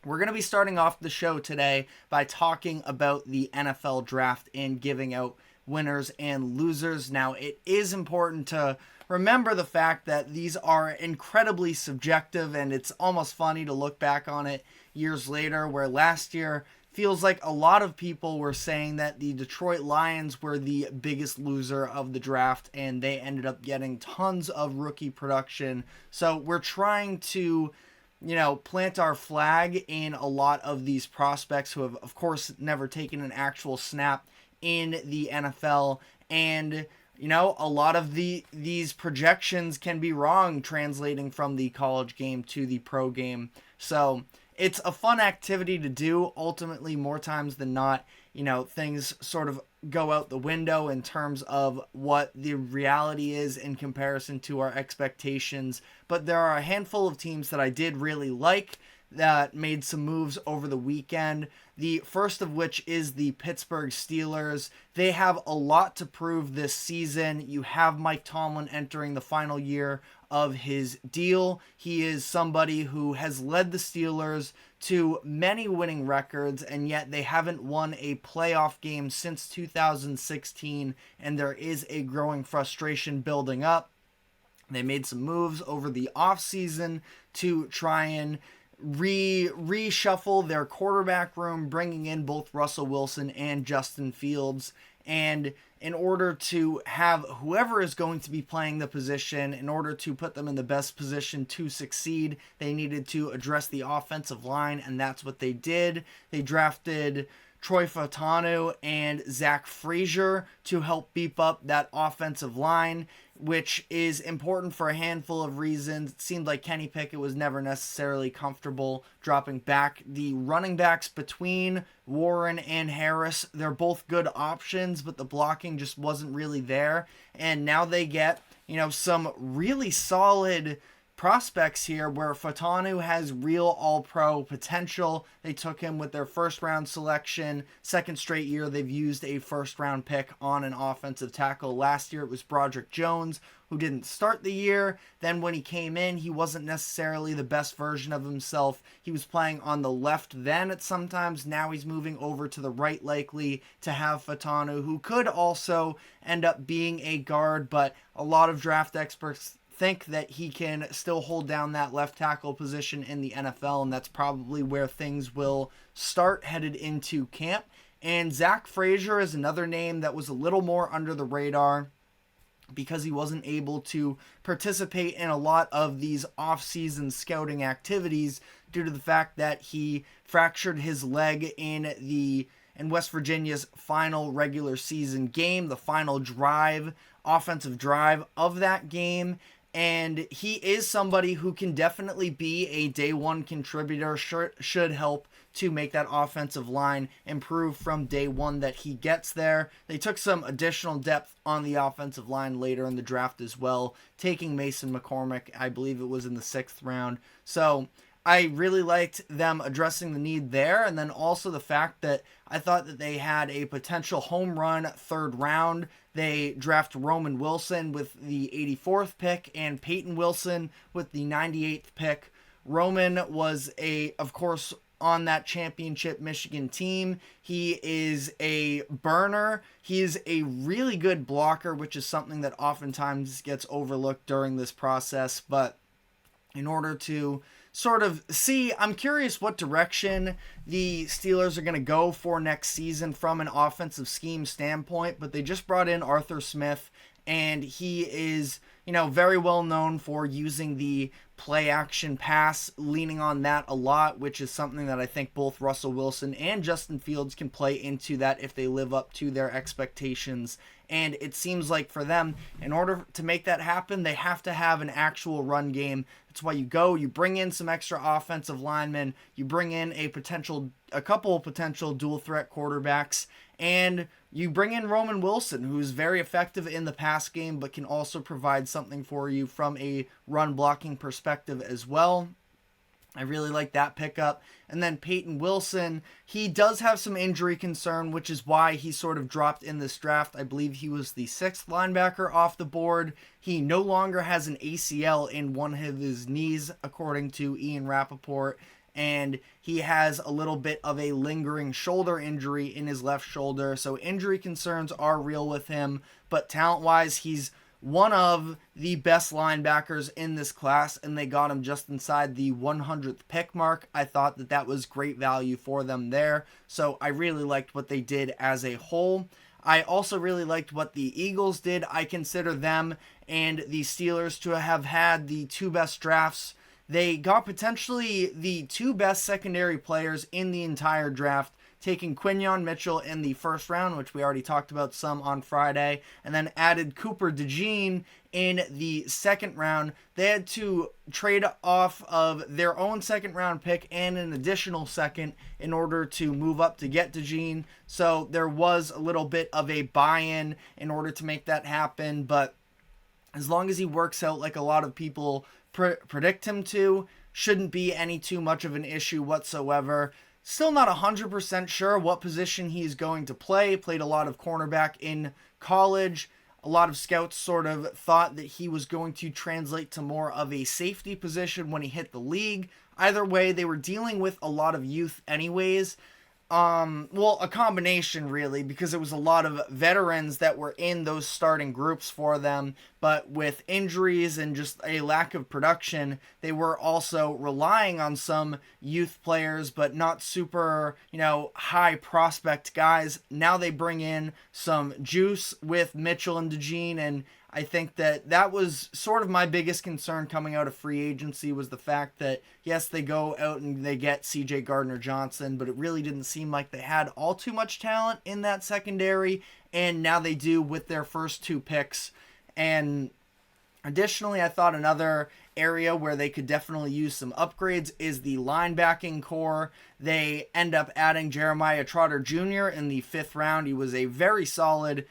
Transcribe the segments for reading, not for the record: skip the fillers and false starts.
We're going to be starting off the show today by talking about the NFL draft and giving out winners and losers. Now, it is important to remember the fact that these are incredibly subjective, and it's almost funny to look back on it years later, where last year feels like a lot of people were saying that the Detroit Lions were the biggest loser of the draft, and they ended up getting tons of rookie production. So we're trying to plant our flag in a lot of these prospects who have, of course, never taken an actual snap in the NFL. And, a lot of these projections can be wrong translating from the college game to the pro game. So it's a fun activity to do. Ultimately, more times than not, things sort of go out the window in terms of what the reality is in comparison to our expectations. But there are a handful of teams that I did really like that made some moves over the weekend. The first of which is the Pittsburgh Steelers. They have a lot to prove this season. You have Mike Tomlin entering the final year of his deal. He is somebody who has led the Steelers to many winning records, and yet they haven't won a playoff game since 2016, and there is a growing frustration building up. They made some moves over the offseason to try and reshuffle their quarterback room, bringing in both Russell Wilson and Justin Fields. And in order to have whoever is going to be playing the position, in order to put them in the best position to succeed, they needed to address the offensive line, and that's what they did. They drafted Troy Fautanu and Zach Frazier to help beef up that offensive line, which is important for a handful of reasons. It seemed like Kenny Pickett was never necessarily comfortable dropping back the running backs between Warren and Harris. They're both good options, but the blocking just wasn't really there. And now they get, some really solid prospects here where Fautanu has real all-pro potential. They took him with their first-round selection. Second straight year they've used a first-round pick on an offensive tackle. Last year it was Broderick Jones, who didn't start the year. Then when he came in, he wasn't necessarily the best version of himself. He was playing on the left then at sometimes. Now he's moving over to the right, likely to have Fautanu, who could also end up being a guard, but a lot of draft experts think that he can still hold down that left tackle position in the NFL, and that's probably where things will start headed into camp. And Zach Frazier is another name that was a little more under the radar because he wasn't able to participate in a lot of these off-season scouting activities due to the fact that he fractured his leg in West Virginia's final regular season game, the final offensive drive of that game. And he is somebody who can definitely be a day one contributor, should help to make that offensive line improve from day one that he gets there. They took some additional depth on the offensive line later in the draft as well, taking Mason McCormick, I believe it was in the 6th round. So I really liked them addressing the need there, and then also the fact that I thought that they had a potential home run 3rd round. They draft Roman Wilson with the 84th pick and Peyton Wilson with the 98th pick. Roman was of course, on that championship Michigan team. He is a burner. He is a really good blocker, which is something that oftentimes gets overlooked during this process. But in order to sort of see, I'm curious what direction the Steelers are going to go for next season from an offensive scheme standpoint, but they just brought in Arthur Smith, and he is, very well known for using the play action pass, leaning on that a lot, which is something that I think both Russell Wilson and Justin Fields can play into that if they live up to their expectations. And it seems like for them, in order to make that happen, they have to have an actual run game. That's why you bring in some extra offensive linemen, you bring in a couple of potential dual threat quarterbacks, and you bring in Roman Wilson, who's very effective in the pass game, but can also provide something for you from a run blocking perspective as well. I really like that pickup. And then Peyton Wilson, he does have some injury concern, which is why he sort of dropped in this draft. I believe he was the 6th linebacker off the board. He no longer has an ACL in one of his knees, according to Ian Rappaport. and he has a little bit of a lingering shoulder injury in his left shoulder. So injury concerns are real with him, but talent-wise, he's one of the best linebackers in this class, and they got him just inside the 100th pick mark. I thought that that was great value for them there, so I really liked what they did as a whole. I also really liked what the Eagles did. I consider them and the Steelers to have had the two best drafts. They got potentially the two best secondary players in the entire draft, taking Quinyon Mitchell in the first round, which we already talked about some on Friday, and then added Cooper DeJean in the second round. They had to trade off of their own second round pick and an additional second in order to move up to get DeJean. So there was a little bit of a buy-in in order to make that happen, but as long as he works out like a lot of people predict him to, shouldn't be any too much of an issue whatsoever. Still not 100% sure what position he's going to play. Played a lot of cornerback in college. A lot of scouts sort of thought that he was going to translate to more of a safety position when he hit the league. Either way, they were dealing with a lot of youth anyways. Well, a combination really, because it was a lot of veterans that were in those starting groups for them, but with injuries and just a lack of production, they were also relying on some youth players, but not super, high prospect guys. Now they bring in some juice with Mitchell and DeJean, and I think that was sort of my biggest concern coming out of free agency, was the fact that, yes, they go out and they get CJ Gardner-Johnson, but it really didn't seem like they had all too much talent in that secondary, and now they do with their first two picks. And additionally, I thought another area where they could definitely use some upgrades is the linebacking core. They end up adding Jeremiah Trotter Jr. in the 5th round. He was a very solid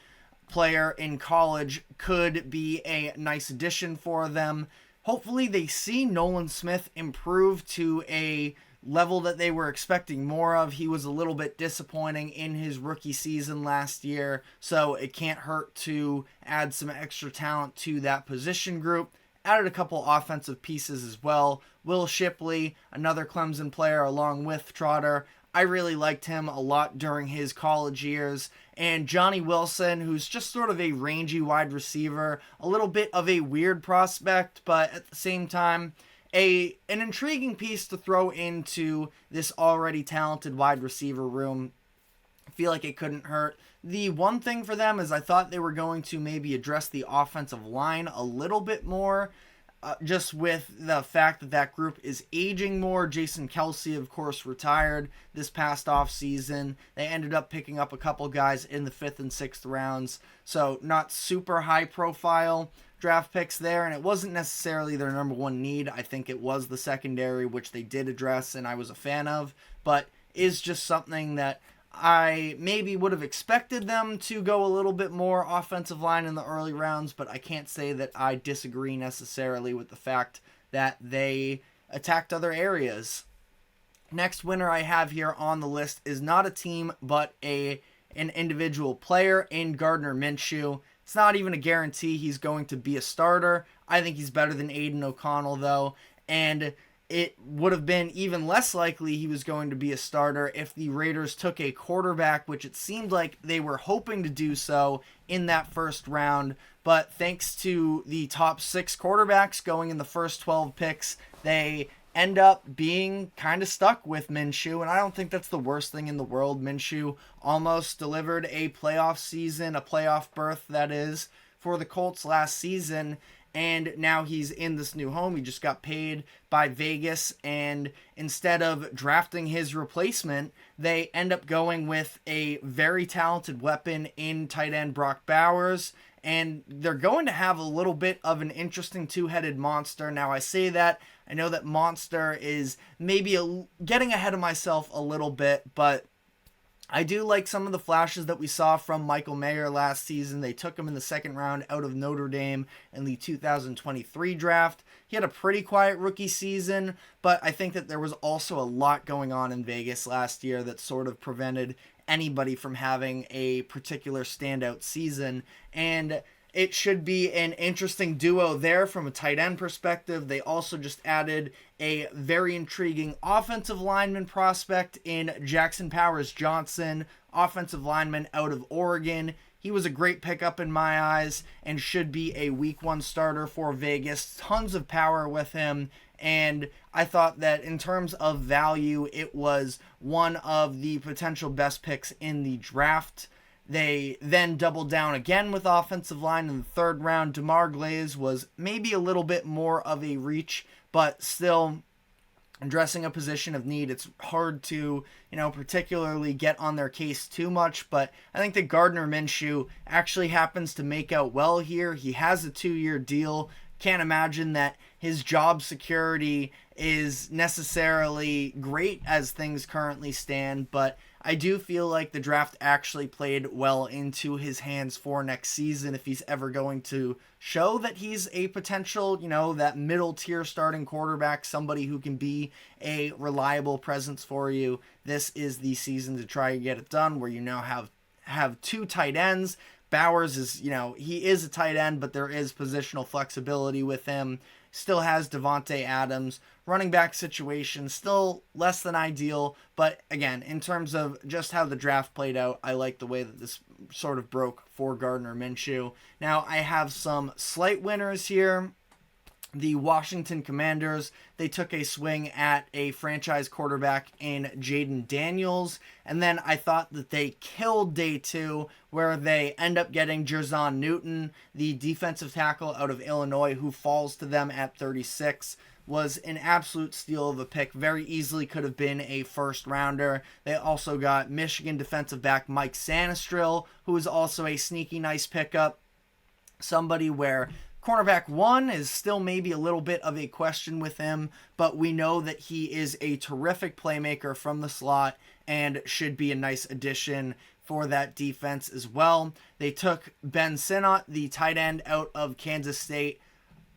player in college, could be a nice addition for them. Hopefully they see Nolan Smith improve to a level that they were expecting more of. He was a little bit disappointing in his rookie season last year, so it can't hurt to add some extra talent to that position group. Added a couple offensive pieces as well. Will Shipley, another Clemson player along with Trotter. I really liked him a lot during his college years. And Johnny Wilson, who's just sort of a rangy wide receiver, a little bit of a weird prospect, but at the same time, an intriguing piece to throw into this already talented wide receiver room. I feel like it couldn't hurt. The one thing for them is I thought they were going to maybe address the offensive line a little bit more. Just with the fact that that group is aging more. Jason Kelsey, of course, retired this past offseason. They ended up picking up a couple guys in the 5th and 6th rounds, so not super high profile draft picks there, and it wasn't necessarily their number one need. I think it was the secondary, which they did address and I was a fan of, but is just something that I maybe would have expected them to go a little bit more offensive line in the early rounds, but I can't say that I disagree necessarily with the fact that they attacked other areas. Next winner I have here on the list is not a team, but an individual player in Gardner Minshew. It's not even a guarantee he's going to be a starter. I think he's better than Aiden O'Connell, though, and it would have been even less likely he was going to be a starter if the Raiders took a quarterback, which it seemed like they were hoping to do so in that first round. But thanks to the top 6 quarterbacks going in the first 12 picks, they end up being kind of stuck with Minshew, and I don't think that's the worst thing in the world. Minshew almost delivered a playoff season, a playoff berth, that is, for the Colts last season, and now he's in this new home. He just got paid by Vegas, and instead of drafting his replacement, they end up going with a very talented weapon in tight end Brock Bowers, and they're going to have a little bit of an interesting two-headed monster. Now, I say that, I know that monster is maybe getting ahead of myself a little bit, but I do like some of the flashes that we saw from Michael Mayer last season. They took him in the 2nd round out of Notre Dame in the 2023 draft. He had a pretty quiet rookie season, but I think that there was also a lot going on in Vegas last year that sort of prevented anybody from having a particular standout season. And it should be an interesting duo there from a tight end perspective. They also just added a very intriguing offensive lineman prospect in Jackson Powers Johnson, offensive lineman out of Oregon. He was a great pickup in my eyes and should be a week 1 starter for Vegas. Tons of power with him. And I thought that in terms of value, it was one of the potential best picks in the draft. They then doubled down again with offensive line in the 3rd round. DeMar Glaze was maybe a little bit more of a reach, but still addressing a position of need. It's hard to, particularly get on their case too much, but I think that Gardner Minshew actually happens to make out well here. He has a 2-year deal. Can't imagine that his job security is necessarily great as things currently stand, but I do feel like the draft actually played well into his hands for next season if he's ever going to show that he's a potential, that middle tier starting quarterback, somebody who can be a reliable presence for you. This is the season to try and get it done, where you now have 2 tight ends. Bowers is, he is a tight end, but there is positional flexibility with him. Still has Devontae Adams. Running back situation, still less than ideal. But again, in terms of just how the draft played out, I like the way that this sort of broke for Gardner Minshew. Now, I have some slight winners here. The Washington Commanders, they took a swing at a franchise quarterback in Jaden Daniels, and then I thought that they killed day 2, where they end up getting Jerzon Newton, the defensive tackle out of Illinois, who falls to them at 36. Was an absolute steal of a pick. Very easily could have been a 1st rounder. They also got Michigan defensive back Mike Sanistril, who is also a sneaky nice pickup. Somebody where cornerback 1 is still maybe a little bit of a question with him, but we know that he is a terrific playmaker from the slot and should be a nice addition for that defense as well. They took Ben Sinnott, the tight end out of Kansas State.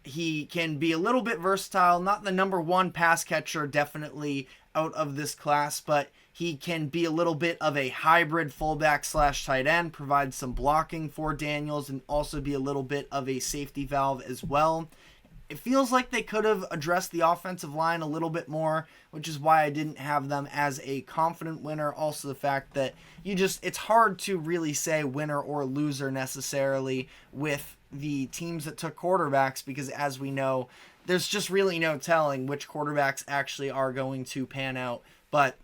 He can be a little bit versatile, not the number 1 pass catcher definitely out of this class, but he can be a little bit of a hybrid fullback / tight end, provide some blocking for Daniels, and also be a little bit of a safety valve as well. It feels like they could have addressed the offensive line a little bit more, which is why I didn't have them as a confident winner. Also the fact that it's hard to really say winner or loser necessarily with the teams that took quarterbacks, because as we know, there's just really no telling which quarterbacks actually are going to pan out. But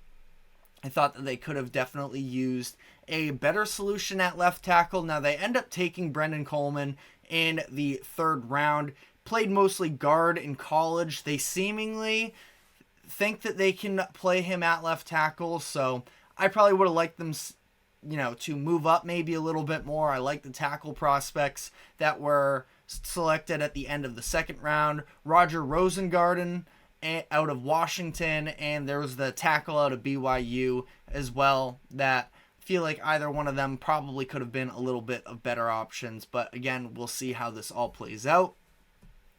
I thought that they could have definitely used a better solution at left tackle. Now they end up taking Brendan Coleman in the 3rd round. Played mostly guard in college. They seemingly think that they can play him at left tackle, so I probably would have liked them, to move up maybe a little bit more. I like the tackle prospects that were selected at the end of the 2nd round. Roger Rosengarten out of Washington, and there was the tackle out of BYU as well that I feel like either one of them probably could have been a little bit of better options, but again, we'll see how this all plays out.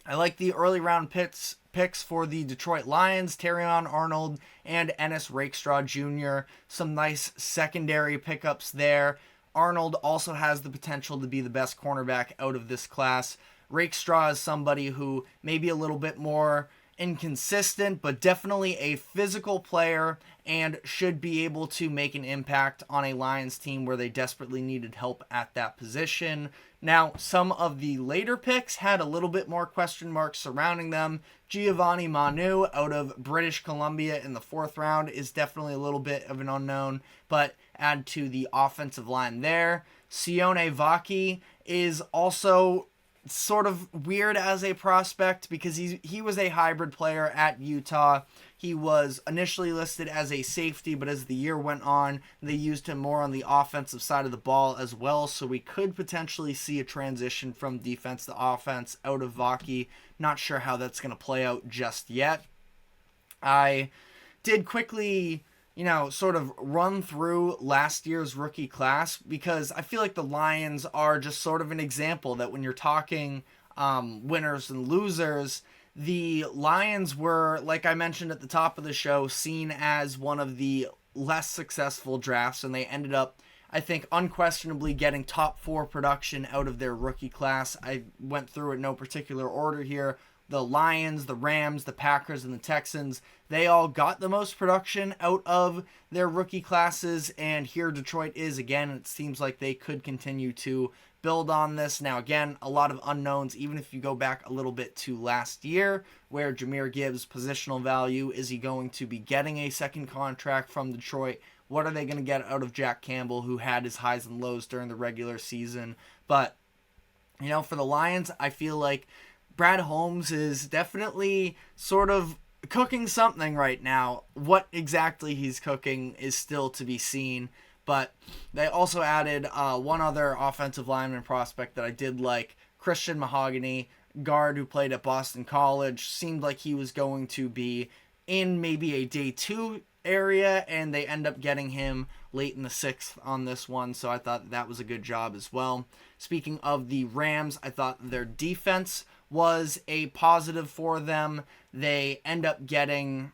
I like the early round picks for the Detroit Lions, Terrion Arnold and Ennis Rakestraw Jr. Some nice secondary pickups there. Arnold also has the potential to be the best cornerback out of this class. Rakestraw is somebody who may be a little bit more inconsistent, but definitely a physical player and should be able to make an impact on a Lions team where they desperately needed help at that position. Now, some of the later picks had a little bit more question marks surrounding them. Giovanni Manu out of British Columbia in the 4th round is definitely a little bit of an unknown, but add to the offensive line there. Sione Vaki is also sort of weird as a prospect because he was a hybrid player at Utah. He was initially listed as a safety, but as the year went on, they used him more on the offensive side of the ball as well, so we could potentially see a transition from defense to offense out of Vaki. Not sure how that's going to play out just yet. I did quickly, sort of run through last year's rookie class because I feel like the Lions are just sort of an example that when you're talking winners and losers, the Lions were, like I mentioned at the top of the show, seen as one of the less successful drafts, and they ended up I think unquestionably getting top 4 production out of their rookie class. I went through it in no particular order here. The Lions, the Rams, the Packers, and the Texans, they all got the most production out of their rookie classes, and here Detroit is again. It seems like they could continue to build on this. Now, again, a lot of unknowns, even if you go back a little bit to last year, where Jahmyr Gibbs' positional value. Is he going to be getting a second contract from Detroit? What are they going to get out of Jack Campbell, who had his highs and lows during the regular season? But, for the Lions, I feel like Brad Holmes is definitely sort of cooking something right now. What exactly he's cooking is still to be seen. But they also added one other offensive lineman prospect that I did like, Christian Mahogany, guard who played at Boston College. Seemed like he was going to be in maybe a day 2 area, and they end up getting him late in the 6th on this one, so I thought that was a good job as well. Speaking of the Rams, I thought their defense was a positive for them. They end up getting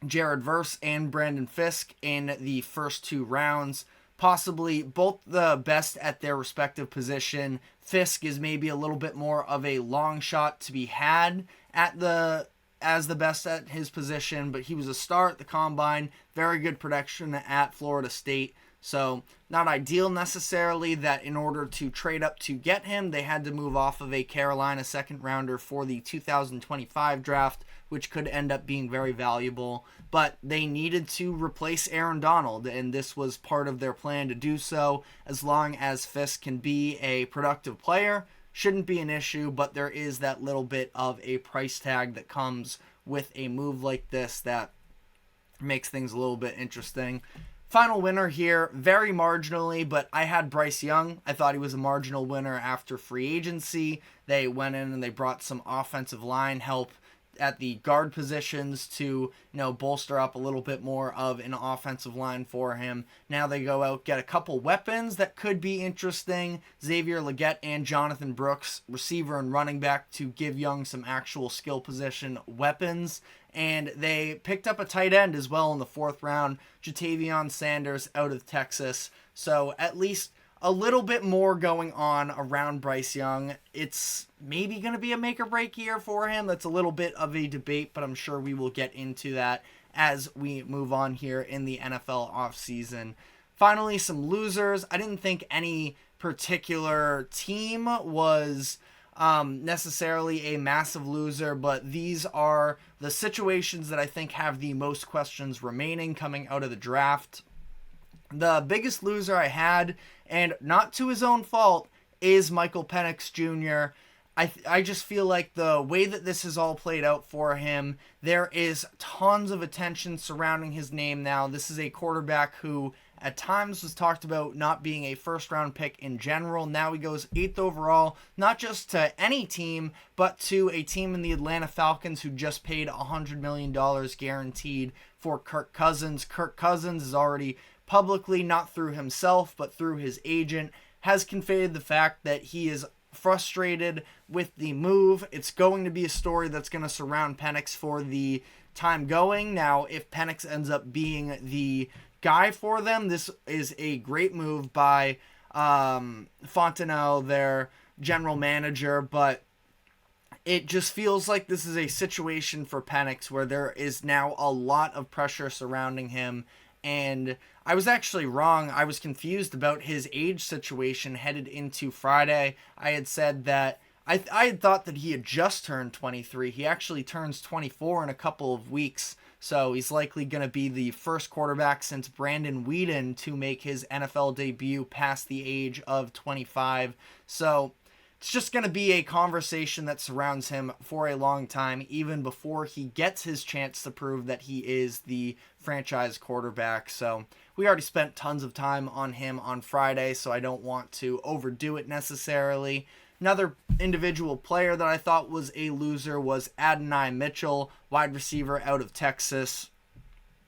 Jared Verse and Brandon Fisk in the first 2 rounds. Possibly both the best at their respective position. Fisk is maybe a little bit more of a long shot to be had as the best at his position, but he was a star at the Combine. Very good production at Florida State. So not ideal necessarily that in order to trade up to get him, they had to move off of a Carolina second rounder for the 2025 draft, which could end up being very valuable. But they needed to replace Aaron Donald, and this was part of their plan to do so. As long as Fisk can be a productive player, shouldn't be an issue, but there is that little bit of a price tag that comes with a move like this that makes things a little bit interesting. Final winner here, very marginally, but I had Bryce Young. I thought he was a marginal winner after free agency. They went in and they brought some offensive line help at the guard positions to, bolster up a little bit more of an offensive line for him. Now they go out, get a couple weapons that could be interesting. Xavier Legette and Jonathan Brooks, receiver and running back, to give Young some actual skill position weapons. And they picked up a tight end as well in the 4th round, Jatavion Sanders out of Texas. So at least a little bit more going on around Bryce Young. It's maybe going to be a make or break year for him. That's a little bit of a debate, but I'm sure we will get into that as we move on here in the NFL offseason. Finally, some losers. I didn't think any particular team was necessarily a massive loser, but these are the situations that I think have the most questions remaining coming out of the draft. The biggest loser I had, and not to his own fault, is Michael Penix Jr. I just feel like the way that this has all played out for him, there is tons of attention surrounding his name now. This is a quarterback who at times was talked about not being a first-round pick in general. Now he goes 8th overall, not just to any team, but to a team in the Atlanta Falcons who just paid $100 million guaranteed for Kirk Cousins. Kirk Cousins is already publicly, not through himself, but through his agent, has conveyed the fact that he is frustrated with the move. It's going to be a story that's going to surround Penix for the time going. Now, if Penix ends up being the guy for them, this is a great move by Fontenot, their general manager, but it just feels like this is a situation for Penix where there is now a lot of pressure surrounding him. And I was actually wrong. I was confused about his age situation headed into Friday. I had said that I had thought that he had just turned 23. He actually turns 24 in a couple of weeks. So he's likely going to be the first quarterback since Brandon Weeden to make his NFL debut past the age of 25. So it's just going to be a conversation that surrounds him for a long time, even before he gets his chance to prove that he is the franchise quarterback. So we already spent tons of time on him on Friday, so I don't want to overdo it necessarily. Another individual player that I thought was a loser was Adonai Mitchell, wide receiver out of Texas.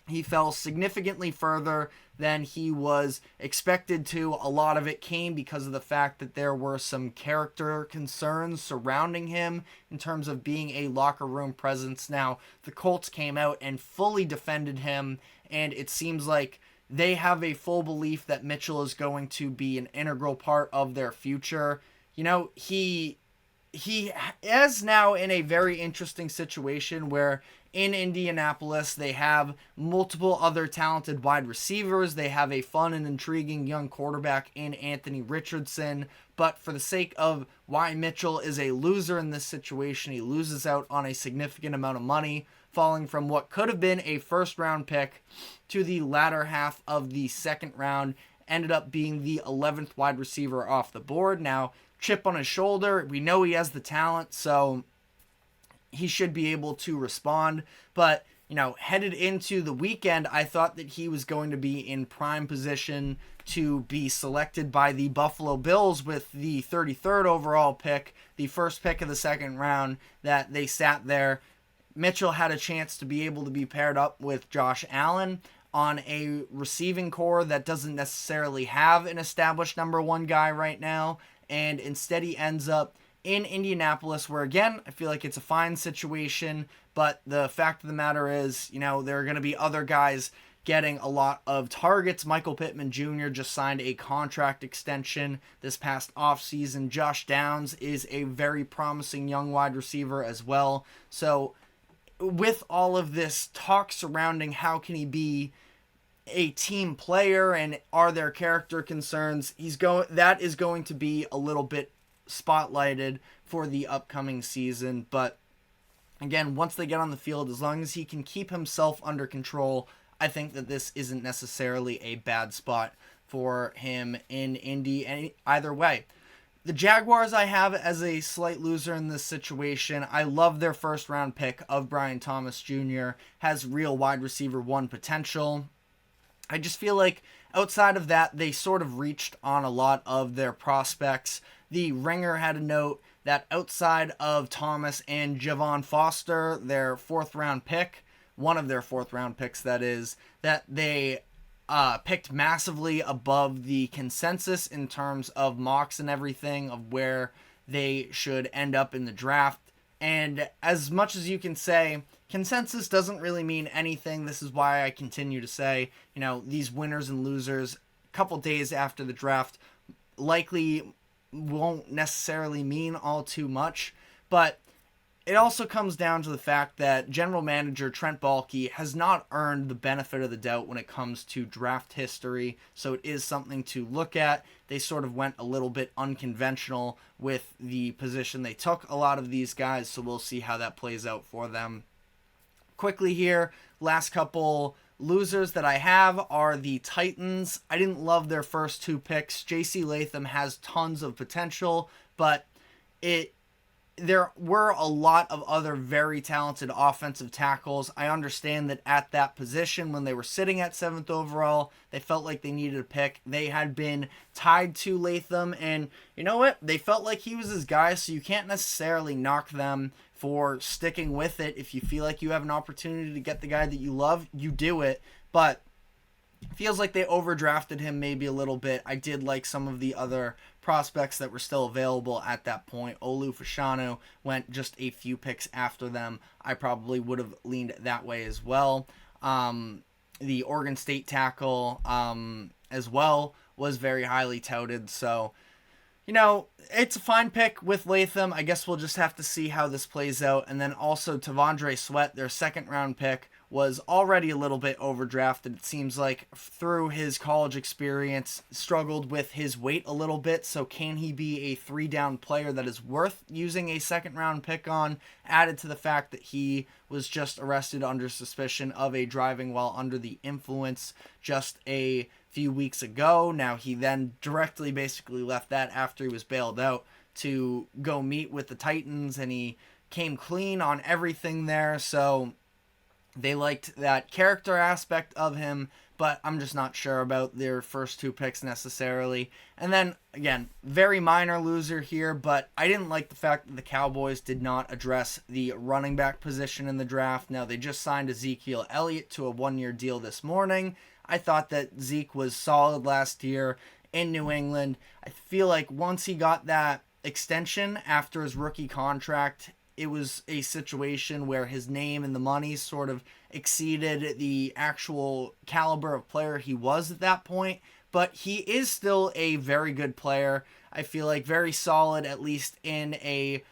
He fell significantly further than he was expected to. A lot of it came because of the fact that there were some character concerns surrounding him in terms of being a locker room presence. Now, the Colts came out and fully defended him, and it seems like they have a full belief that Mitchell is going to be an integral part of their future. He is now in a very interesting situation where in Indianapolis they have multiple other talented wide receivers. They have a fun and intriguing young quarterback in Anthony Richardson. But for the sake of why Mitchell is a loser in this situation, he loses out on a significant amount of money, falling from what could have been a first-round pick to the latter half of the second round, ended up being the 11th wide receiver off the board. Now, chip on his shoulder, we know he has the talent, so he should be able to respond. But, headed into the weekend, I thought that he was going to be in prime position to be selected by the Buffalo Bills with the 33rd overall pick, the first pick of the second round, that they sat there. Mitchell had a chance to be able to be paired up with Josh Allen on a receiving core that doesn't necessarily have an established number one guy right now. And instead he ends up in Indianapolis, where, again, I feel like it's a fine situation. But the fact of the matter is, there are going to be other guys getting a lot of targets. Michael Pittman Jr. just signed a contract extension this past offseason. Josh Downs is a very promising young wide receiver as well. So with all of this talk surrounding how can he be a team player and are there character concerns, that is going to be a little bit spotlighted for the upcoming season. But again, once they get on the field, as long as he can keep himself under control, I think that this isn't necessarily a bad spot for him in Indy either way. The Jaguars I have as a slight loser in this situation. I love their first round pick of Brian Thomas Jr. Has real wide receiver one potential. I just feel like outside of that, they sort of reached on a lot of their prospects. The Ringer had a note that outside of Thomas and Javon Foster, their fourth round pick, one of their fourth round picks that is, that they picked massively above the consensus in terms of mocks and everything of where they should end up in the draft. And as much as you can say, consensus doesn't really mean anything. This is why I continue to say, these winners and losers a couple days after the draft likely won't necessarily mean all too much. But it also comes down to the fact that general manager Trent Baalke has not earned the benefit of the doubt when it comes to draft history, so it is something to look at. They sort of went a little bit unconventional with the position they took a lot of these guys, so we'll see how that plays out for them. Quickly here, last couple losers that I have are the Titans. I didn't love their first two picks. J.C. Latham has tons of potential, but there were a lot of other very talented offensive tackles. I understand that at that position, when they were sitting at 7th overall, they felt like they needed a pick. They had been tied to Latham, and you know what? They felt like he was his guy, so you can't necessarily knock them for sticking with it. If you feel like you have an opportunity to get the guy that you love, you do it. But feels like they overdrafted him maybe a little bit. I did like some of the other prospects that were still available at that point. Olu Fashanu went just a few picks after them. I probably would have leaned that way as well. The Oregon State tackle as well was very highly touted. So, it's a fine pick with Latham. I guess we'll just have to see how this plays out. And then also Tavondre Sweat, their second round pick, was already a little bit overdrafted. It seems like through his college experience, struggled with his weight a little bit. So can he be a 3-down player that is worth using a second round pick on? Added to the fact that he was just arrested under suspicion of a driving while under the influence just a few weeks ago. Now he then directly basically left that after he was bailed out to go meet with the Titans, and he came clean on everything there. So they liked that character aspect of him, but I'm just not sure about their first two picks necessarily. And then, again, very minor loser here, but I didn't like the fact that the Cowboys did not address the running back position in the draft. Now, they just signed Ezekiel Elliott to a 1-year deal this morning. I thought that Zeke was solid last year in New England. I feel like once he got that extension after his rookie contract, it was a situation where his name and the money sort of exceeded the actual caliber of player he was at that point, but he is still a very good player. I feel like very solid, at least in a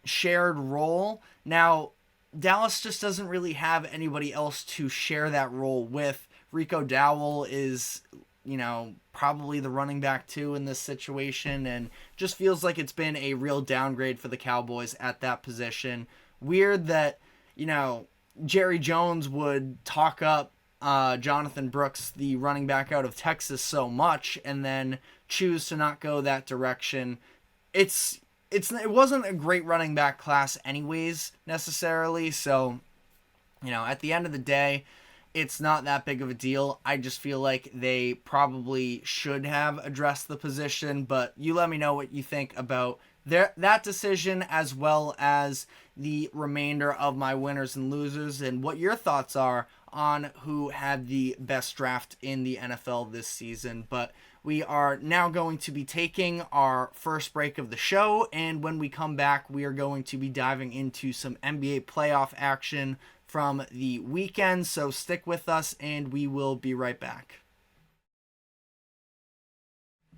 shared role. Now, Dallas just doesn't really have anybody else to share that role with. Rico Dowell is, probably the running back too in this situation, and just feels like it's been a real downgrade for the Cowboys at that position. Weird that, Jerry Jones would talk up Jonathan Brooks, the running back out of Texas, so much, and then choose to not go that direction. It wasn't a great running back class anyways, necessarily, so, at the end of the day, it's not that big of a deal. I just feel like they probably should have addressed the position, but you let me know what you think about that decision, as well as the remainder of my winners and losers, and what your thoughts are on who had the best draft in the NFL this season. But we are now going to be taking our first break of the show, and when we come back, we are going to be diving into some NBA playoff action from the weekend. So stick with us, and we will be right back.